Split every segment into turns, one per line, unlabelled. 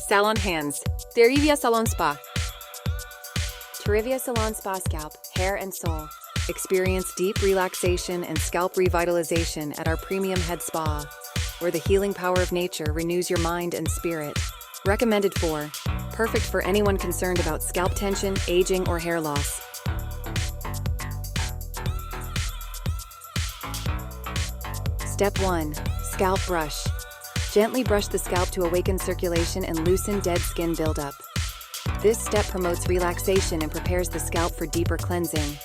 SALONHANDS, Terivia Salon Spa. Terrivia Salon Spa Scalp, Hair and Soul. Experience deep relaxation and scalp revitalization at our premium head spa, where the healing power of nature renews your mind and spirit. Recommended for, perfect for anyone concerned about scalp tension, aging, or hair loss. Step 1. Scalp brush. Gently brush the scalp to awaken circulation and loosen dead skin buildup. This step promotes relaxation and prepares the scalp for deeper cleansing.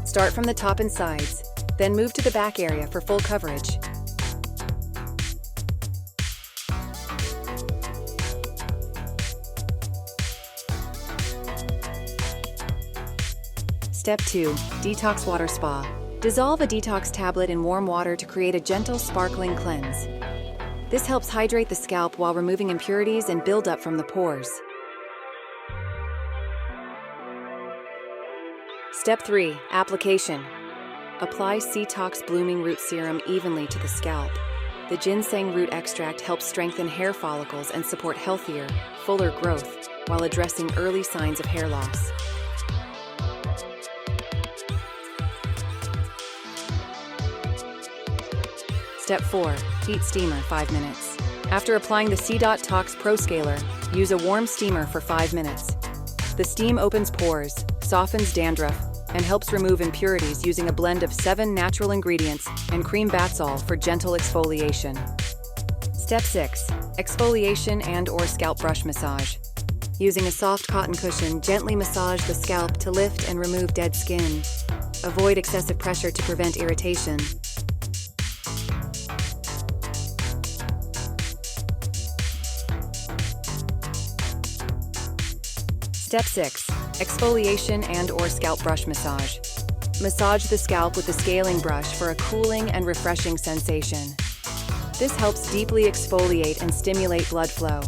Start from the top and sides, then move to the back area for full coverage. Step 2. Detox Water Spa. Dissolve a detox tablet in warm water to create a gentle, sparkling cleanse. This helps hydrate the scalp while removing impurities and buildup from the pores. Step 3. Application. Apply Detox Blooming Root Serum evenly to the scalp. The ginseng root extract helps strengthen hair follicles and support healthier, fuller growth, while addressing early signs of hair loss. Step 4. Heat steamer 5 minutes. After applying the Detox Pro Scaler, use a warm steamer for 5 minutes. The steam opens pores, softens dandruff, and helps remove impurities using a blend of 7 natural ingredients and cream bath salt for gentle exfoliation. Step 6. Exfoliation and/or scalp brush massage. Using a soft cotton cushion, gently massage the scalp to lift and remove dead skin. Avoid excessive pressure to prevent irritation. Step 6. Exfoliation and/or scalp brush massage. Massage the scalp with the scaling brush for a cooling and refreshing sensation. This helps deeply exfoliate and stimulate blood flow.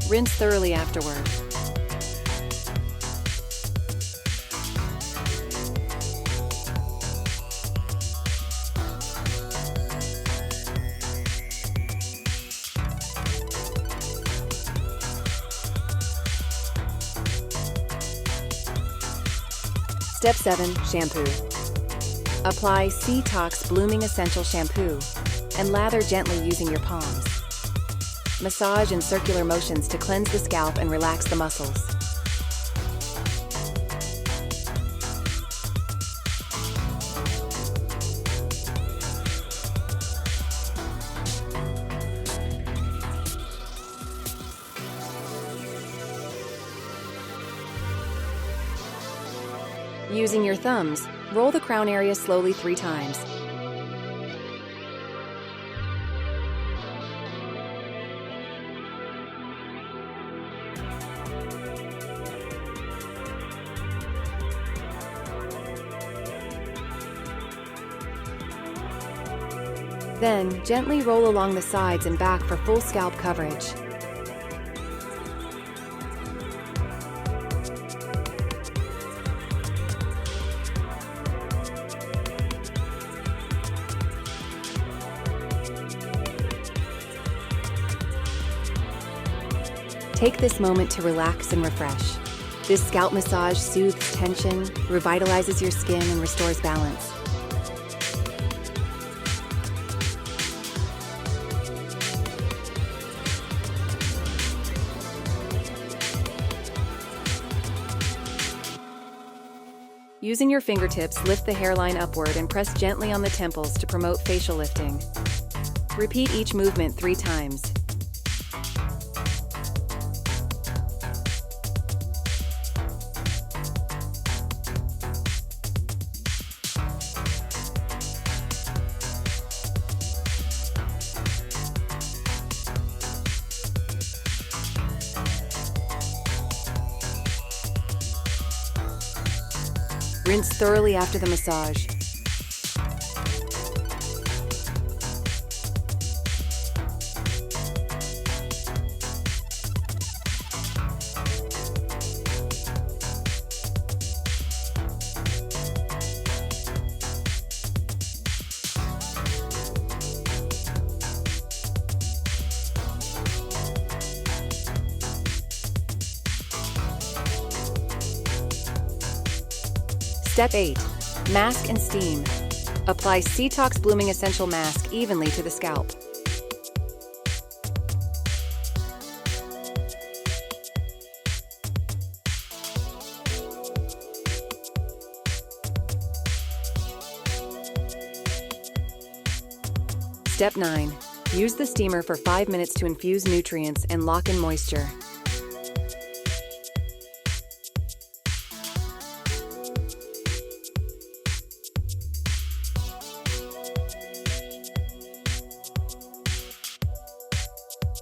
Rinse thoroughly afterward. Step 7. Shampoo. Apply Detox Blooming Essential Shampoo and lather gently using your palms. Massage in circular motions to cleanse the scalp and relax the muscles. Using your thumbs, roll the crown area slowly 3 times. Then, gently roll along the sides and back for full scalp coverage. Take this moment to relax and refresh. This scalp massage soothes tension, revitalizes your skin, and restores balance. Using your fingertips, lift the hairline upward and press gently on the temples to promote facial lifting. Repeat each movement 3 times. Rinse thoroughly after the massage. Step 8. Mask and steam. Apply Detox Blooming Essential Mask evenly to the scalp. Step 9. Use the steamer for 5 minutes to infuse nutrients and lock in moisture.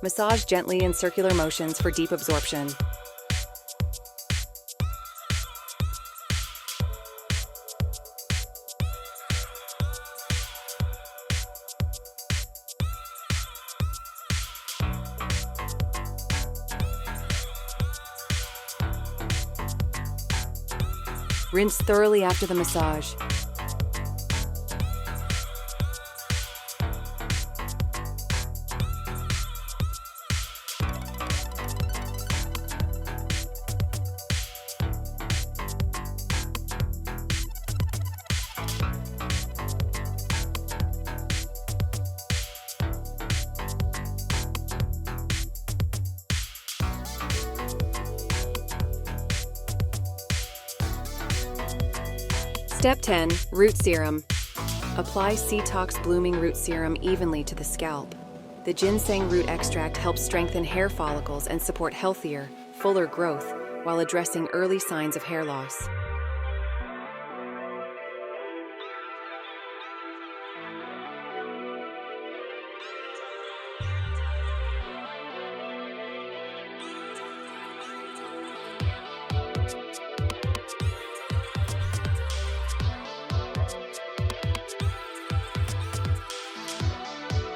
Massage gently in circular motions for deep absorption. Rinse thoroughly after the massage. Step 10. Root Serum. Apply Detox Blooming Root Serum evenly to the scalp. The ginseng root extract helps strengthen hair follicles and support healthier, fuller growth while addressing early signs of hair loss.